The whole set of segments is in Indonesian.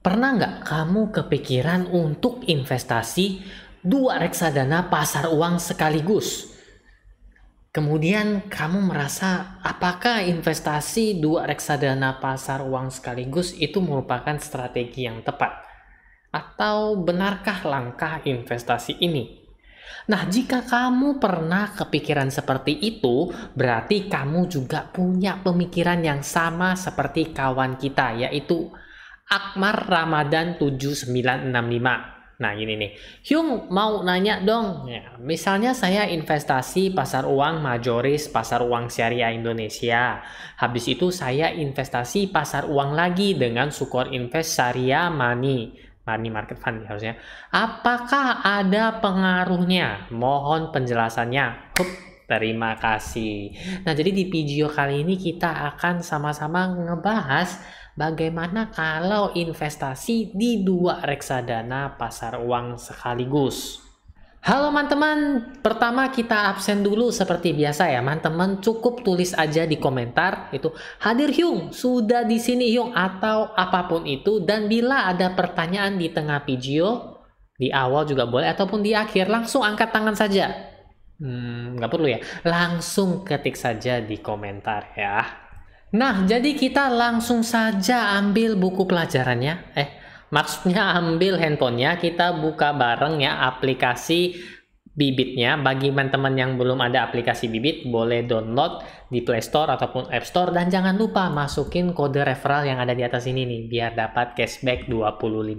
Pernah nggak kamu kepikiran untuk investasi dua reksadana pasar uang sekaligus? Kemudian kamu merasa apakah investasi dua reksadana pasar uang sekaligus itu merupakan strategi yang tepat? Atau benarkah langkah investasi ini? Nah, jika kamu pernah kepikiran seperti itu, berarti kamu juga punya pemikiran yang sama seperti kawan kita, yaitu Akmar Ramadan 7965. Nah, gini nih. Hyung mau nanya dong. Ya, misalnya saya investasi pasar uang majoris, pasar uang syariah Indonesia. Habis itu saya investasi pasar uang lagi dengan Sukor Invest Syariah Money Market Fund harusnya. Apakah ada pengaruhnya? Mohon penjelasannya. Terima kasih. Nah, jadi di video kali ini kita akan sama-sama ngebahas bagaimana kalau investasi di dua reksadana pasar uang sekaligus. Halo teman-teman, pertama kita absen dulu seperti biasa ya teman-teman, cukup tulis aja di komentar itu hadir Hyung, sudah di sini Hyung atau apapun itu, dan bila ada pertanyaan di tengah video, di awal juga boleh ataupun di akhir, langsung angkat tangan saja. Nggak perlu ya, langsung ketik saja di komentar ya. Nah, jadi kita langsung saja ambil buku pelajarannya. Maksudnya ambil handphonenya, kita buka bareng ya aplikasi Bibitnya. Bagi teman-teman yang belum ada aplikasi Bibit, boleh download di Play Store ataupun App Store. Dan jangan lupa masukin kode referral yang ada di atas ini nih, biar dapat cashback 25.000.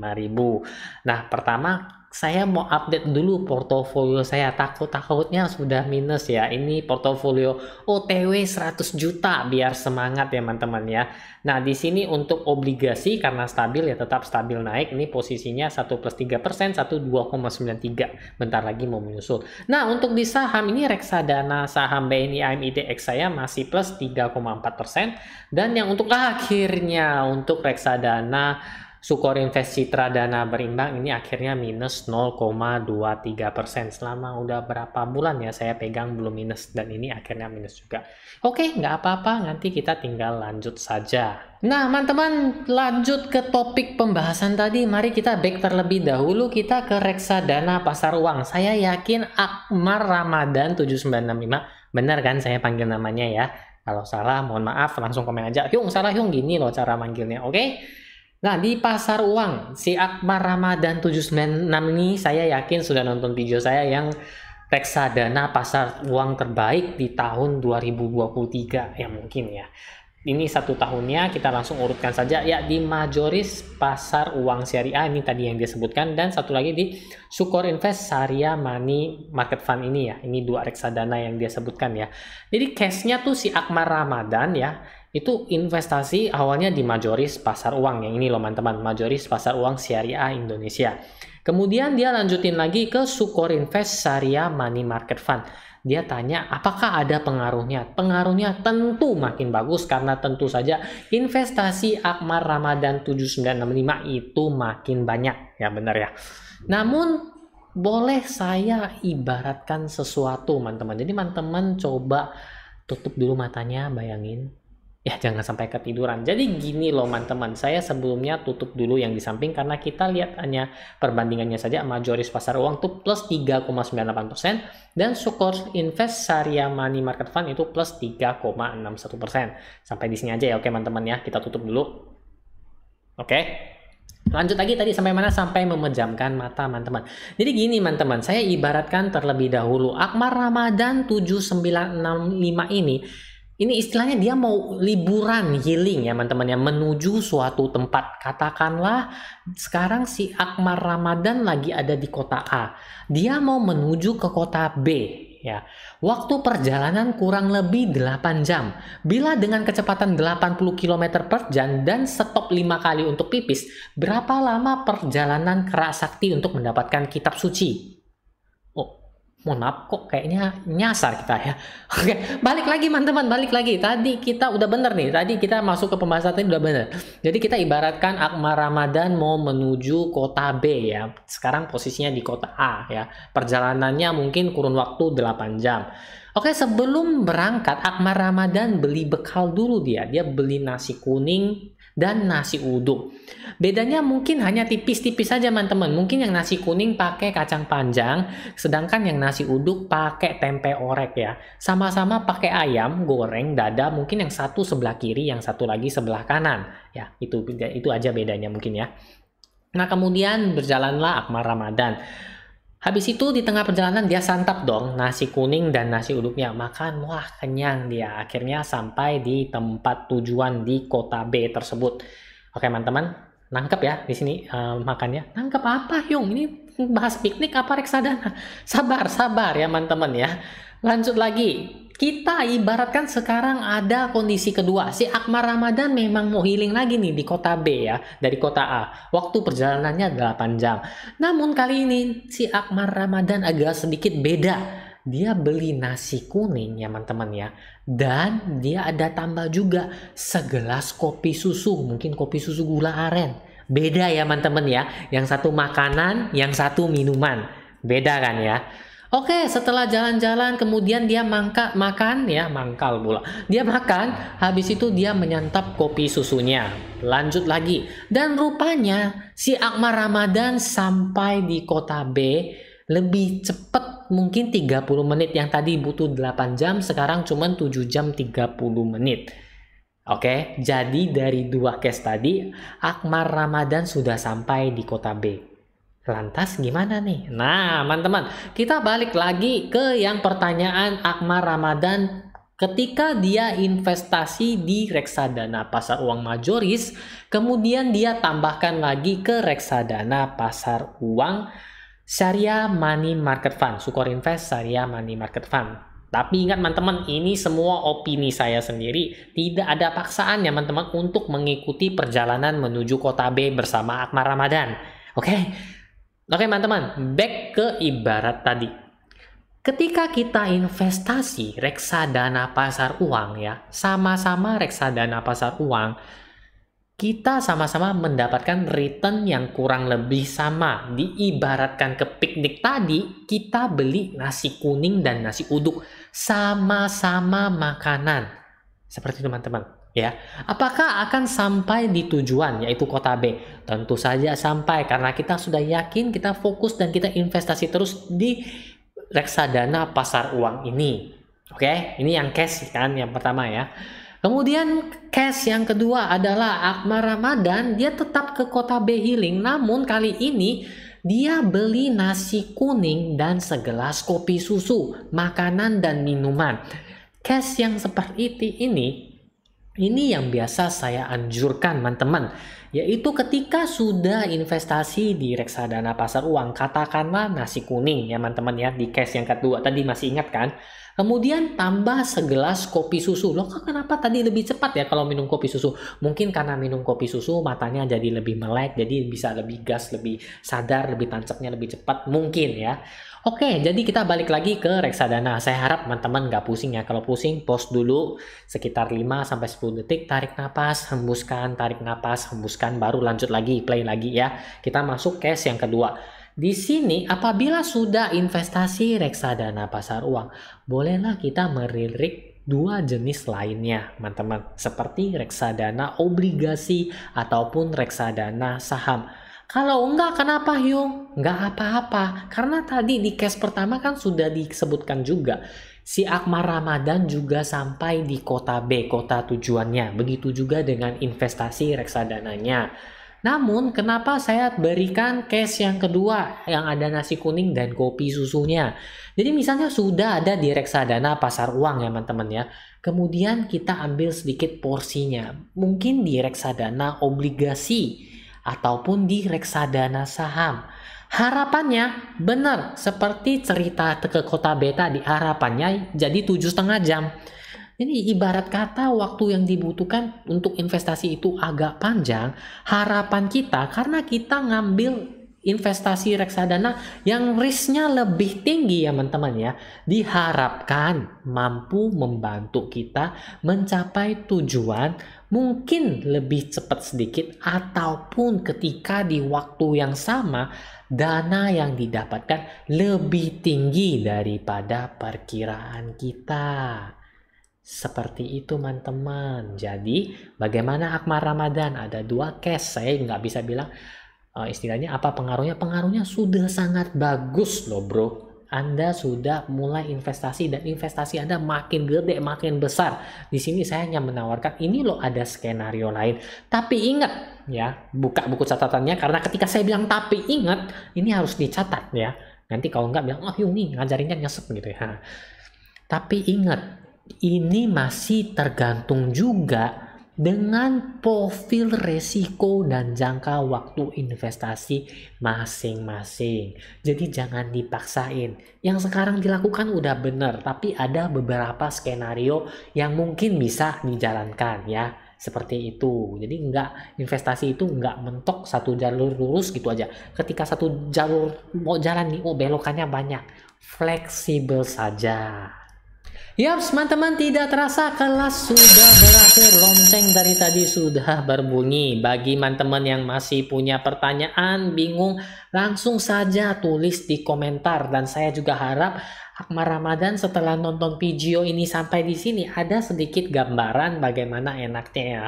Nah, pertama saya mau update dulu portofolio saya, takutnya sudah minus ya. Ini portofolio OTW 100 juta biar semangat ya teman-teman ya. Nah, di sini untuk obligasi karena stabil ya, tetap stabil naik. Ini posisinya 1 plus 3%, 1 2,93. Bentar lagi mau menyusul. Nah, untuk di saham ini reksadana saham BNI AMIDX saya masih plus 3,4%, dan yang untuk akhirnya untuk reksadana Sukor Invest Citra Dana Berimbang ini akhirnya minus 0,23%. Selama udah berapa bulan ya saya pegang belum minus, dan ini akhirnya minus juga. Oke, nggak apa-apa, nanti kita tinggal lanjut saja. Nah teman-teman, lanjut ke topik pembahasan tadi. Mari kita back terlebih dahulu, kita ke reksadana pasar uang. Saya yakin Akmar Ramadan 7965, benar kan saya panggil namanya ya? Kalau salah mohon maaf, langsung komen aja. Hyung salah Hyung, gini loh cara manggilnya, oke? Nah, di pasar uang, si Akmar Ramadan 796 ini saya yakin sudah nonton video saya yang reksadana pasar uang terbaik di tahun 2023 ya mungkin ya. Ini 1 tahunnya, kita langsung urutkan saja ya. Di majoris pasar uang syariah ini tadi yang dia sebutkan, dan satu lagi di Sukor Invest Syariah Money Market Fund ini ya. Ini 2 reksadana yang dia sebutkan ya. Jadi case-nya tuh si Akmar Ramadan ya, itu investasi awalnya di majoris pasar uang yang ini loh teman-teman, majoris pasar uang syariah Indonesia. Kemudian dia lanjutin lagi ke Sukor Invest Syariah Money Market Fund. Dia tanya apakah ada pengaruhnya. Pengaruhnya tentu makin bagus, karena tentu saja investasi Akmar Ramadan 7965 itu makin banyak ya, benar ya. Namun boleh saya ibaratkan sesuatu teman-teman. Jadi teman-teman coba tutup dulu matanya, bayangin. Ya, jangan sampai ketiduran. Jadi gini loh teman-teman, saya sebelumnya tutup dulu yang di samping karena kita lihat hanya perbandingannya saja. Majoris pasar uang tuh plus 3,98%, dan Sukor Invest Syariah Money Market Fund itu plus 3,61%. Sampai di sini aja ya, oke teman-teman ya, kita tutup dulu. Oke. Lanjut lagi tadi sampai mana? Sampai memejamkan mata teman-teman. Jadi gini teman-teman, saya ibaratkan terlebih dahulu Akmar Ramadan 7965 ini istilahnya dia mau liburan healing ya teman-teman ya, menuju suatu tempat. Katakanlah sekarang si Akmar Ramadan lagi ada di kota A, dia mau menuju ke kota B ya. Waktu perjalanan kurang lebih 8 jam. Bila dengan kecepatan 80 km per jam dan stop 5 kali untuk pipis, berapa lama perjalanan Kerak Sakti untuk mendapatkan kitab suci? Mohon maaf, kok kayaknya nyasar kita ya. Oke, balik lagi teman-teman, balik lagi. Tadi kita udah bener nih, tadi kita masuk ke pembahasan tadi udah bener. Jadi kita ibaratkan Akmar Ramadan mau menuju kota B ya. Sekarang posisinya di kota A ya. Perjalanannya mungkin kurun waktu 8 jam. Oke, sebelum berangkat Akmar Ramadan beli bekal dulu dia. Dia beli nasi kuning, dan nasi uduk. Bedanya mungkin hanya tipis-tipis saja teman-teman. Mungkin yang nasi kuning pakai kacang panjang, sedangkan yang nasi uduk pakai tempe orek ya. Sama-sama pakai ayam goreng dada, mungkin yang satu sebelah kiri, yang satu lagi sebelah kanan. Ya, itu aja bedanya mungkin ya. Nah, kemudian berjalanlah Akmal Ramadan. Habis itu di tengah perjalanan dia santap dong nasi kuning dan nasi uduknya. Makan, wah kenyang dia. Akhirnya sampai di tempat tujuan di kota B tersebut. Oke teman-teman, nangkep ya di sini makannya. Nangkep apa Yung? Ini bahas piknik apa reksadana? Sabar ya teman-teman ya. Lanjut lagi. Kita ibaratkan sekarang ada kondisi kedua. Si Akmal Ramadan memang mau healing lagi nih di kota B ya, dari kota A. Waktu perjalanannya 8 jam. Namun kali ini si Akmal Ramadan agak sedikit beda. Dia beli nasi kuning ya teman-teman ya. Dan dia ada tambah juga segelas kopi susu. Mungkin kopi susu gula aren. Beda ya teman-teman ya. Yang satu makanan, yang satu minuman. Beda kan ya. Oke, setelah jalan-jalan kemudian dia makan ya, mangkal pula. Dia makan, habis itu dia menyantap kopi susunya. Lanjut lagi. Dan rupanya si Akmal Ramadan sampai di kota B lebih cepat, mungkin 30 menit. Yang tadi butuh 8 jam, sekarang cuma 7 jam 30 menit. Oke, jadi dari dua case tadi, Akmal Ramadan sudah sampai di kota B. Lantas gimana nih? Nah, teman-teman, kita balik lagi ke yang pertanyaan Akmal Ramadan ketika dia investasi di reksadana pasar uang majoris, kemudian dia tambahkan lagi ke reksadana pasar uang Sharia Money Market Fund, Sukor Invest Sharia Money Market Fund. Tapi ingat teman-teman, ini semua opini saya sendiri, tidak ada paksaan ya teman-teman untuk mengikuti perjalanan menuju kota B bersama Akmal Ramadan. Oke, teman-teman, back ke ibarat tadi. Ketika kita investasi reksadana pasar uang ya, sama-sama reksadana pasar uang, kita sama-sama mendapatkan return yang kurang lebih sama. Diibaratkan ke piknik tadi, kita beli nasi kuning dan nasi uduk, sama-sama makanan. Seperti itu teman-teman. Ya, apakah akan sampai di tujuan yaitu kota B? Tentu saja sampai, karena kita sudah yakin, kita fokus dan kita investasi terus di reksadana pasar uang ini. Oke, ini yang cash kan yang pertama ya. Kemudian cash yang kedua adalah Akmal Ramadan, dia tetap ke kota B healing, namun kali ini dia beli nasi kuning dan segelas kopi susu, makanan dan minuman. Cash yang seperti ini yang biasa saya anjurkan teman-teman, yaitu ketika sudah investasi di reksadana pasar uang, katakanlah nasi kuning ya teman-teman ya, di case yang kedua tadi masih ingat kan, kemudian tambah segelas kopi susu. Loh, kenapa tadi lebih cepat ya kalau minum kopi susu? Mungkin karena minum kopi susu matanya jadi lebih melek, jadi bisa lebih gas, lebih sadar, lebih tancapnya lebih cepat mungkin ya. Oke, jadi kita balik lagi ke reksadana. Saya harap teman-teman nggak pusing ya. Kalau pusing, pause dulu sekitar 5-10 detik, tarik napas, hembuskan, tarik napas, hembuskan, baru lanjut lagi, play lagi ya. Kita masuk case yang kedua. Di sini apabila sudah investasi reksadana pasar uang, bolehlah kita melirik dua jenis lainnya, teman-teman. Seperti reksadana obligasi ataupun reksadana saham. Kalau enggak, kenapa Yung? Enggak apa-apa. Karena tadi di case pertama kan sudah disebutkan juga. Si Akmal Ramadan juga sampai di kota B, kota tujuannya. Begitu juga dengan investasi reksadananya. Namun, kenapa saya berikan case yang kedua yang ada nasi kuning dan kopi susunya? Jadi misalnya sudah ada di reksadana pasar uang ya teman-teman ya. Kemudian kita ambil sedikit porsinya. Mungkin di reksadana obligasi ataupun di reksadana saham. Harapannya benar seperti cerita ke kota B tadi, harapannya jadi 7,5 jam. Jadi ibarat kata waktu yang dibutuhkan untuk investasi itu agak panjang. Harapan kita karena kita ngambil investasi reksadana yang risknya lebih tinggi ya teman-teman ya, diharapkan mampu membantu kita mencapai tujuan mungkin lebih cepat sedikit, ataupun ketika di waktu yang sama dana yang didapatkan lebih tinggi daripada perkiraan kita. Seperti itu teman-teman. Jadi bagaimana Akmal Ramadan? Ada 2 case. Saya nggak bisa bilang istilahnya apa pengaruhnya. Pengaruhnya sudah sangat bagus loh bro. Anda sudah mulai investasi dan investasi Anda makin gede, makin besar. Di sini saya hanya menawarkan ini loh ada skenario lain. Tapi ingat ya, buka buku catatannya karena ketika saya bilang tapi ingat, ini harus dicatat ya. Nanti kalau nggak bilang, oh Yuni ngajarinnya nyesek gitu ya. Tapi ingat, ini masih tergantung juga dengan profil resiko dan jangka waktu investasi masing-masing. Jadi jangan dipaksain. Yang sekarang dilakukan udah bener, tapi ada beberapa skenario yang mungkin bisa dijalankan ya. Seperti itu. Jadi investasi itu enggak mentok satu jalur lurus gitu aja. Ketika satu jalur mau jalan nih, oh belokannya banyak. Fleksibel saja. Yap, teman-teman, tidak terasa kelas sudah berakhir. Lonceng dari tadi sudah berbunyi. Bagi teman-teman yang masih punya pertanyaan, bingung, langsung saja tulis di komentar. Dan saya juga harap Akmal Ramadan setelah nonton video ini sampai di sini ada sedikit gambaran bagaimana enaknya ya.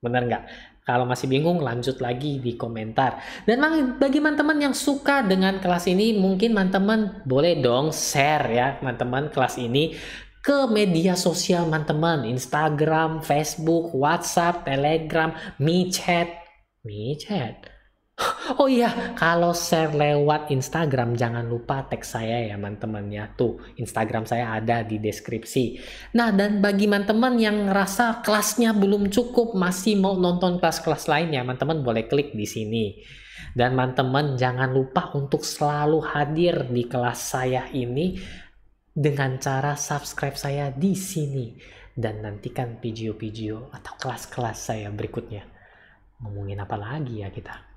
Bener nggak? Kalau masih bingung lanjut lagi di komentar. Dan bagi teman-teman yang suka dengan kelas ini, mungkin teman-teman boleh dong share ya teman-teman kelas ini ke media sosial teman-teman, Instagram, Facebook, WhatsApp, Telegram, MiChat. Oh iya, kalau share lewat Instagram jangan lupa tag saya ya teman-teman ya. Tuh, Instagram saya ada di deskripsi. Nah, dan bagi teman-teman yang ngerasa kelasnya belum cukup, masih mau nonton kelas-kelas lainnya, teman-teman boleh klik di sini. Dan teman-teman jangan lupa untuk selalu hadir di kelas saya ini dengan cara subscribe saya di sini. Dan nantikan video-video atau kelas-kelas saya berikutnya. Ngomongin apa lagi ya kita?